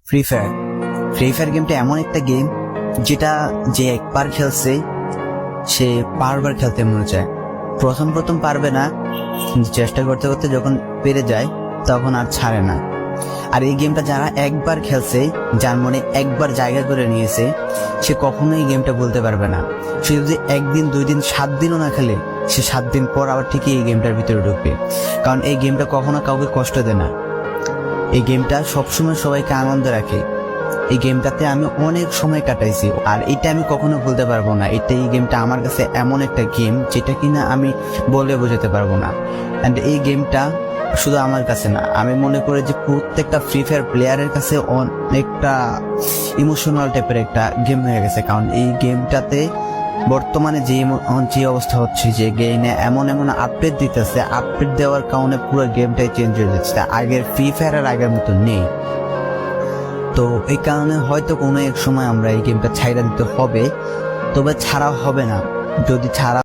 Free fire গেমটা এমন একটা গেম যেটা যে একবার খেলছে সে বারবার খেলতে মনে চায়। প্রথম পারবে না, কিন্তু চেষ্টা করতে করতে যখন পেরে যায় তখন আর ছাড়ে না। আর এই গেমটা যারা একবার খেলছে, যার মনে একবার জায়গা করে নিয়েছে, সে কখনোই এই গেমটা বলতে পারবে না। সে যদি একদিন 2 দিন 7 দিনও না খেলে, সে 7 দিন পর আবার ঠিকই এই গেমটার ভিতরে ঢুকবে। কারণ এই গেমটা কখনো কাউকে কষ্ট দেয় না। এই গেমটা সবসময় সবাইকে আনন্দ রাখে। এই গেমটাতে আমি অনেক সময় কাটাইছি, আর এটা আমি কখনো ভুলতে পারবো না। এই গেমটা আমার কাছে এমন একটা গেম যেটা কিনা আমি বলে বোঝাতে পারবো না। অ্যান্ড এই গেমটা শুধু আমার কাছে না, আমি মনে করি যে প্রত্যেকটা ফ্রি ফায়ার প্লেয়ারের কাছে অনেকটা ইমোশনাল টাইপের একটা গেম হয়ে গেছে। কারণ এই গেমটাতে বর্তমানে যে অবস্থা হচ্ছে, যে গেমে এমন আপডেট দিতেছে, আপডেট দেওয়ার কারণে পুরো গেমটাই চেঞ্জ হয়ে যাচ্ছে। আগের ফ্রি ফায়ার আর আগের মতো নেই। তো এই কারণে হয়তো কোনো এক সময় আমরা এই গেমটা ছাইড়া দিতে হবে, তবে ছাড়া হবে না। যদি ছাড়া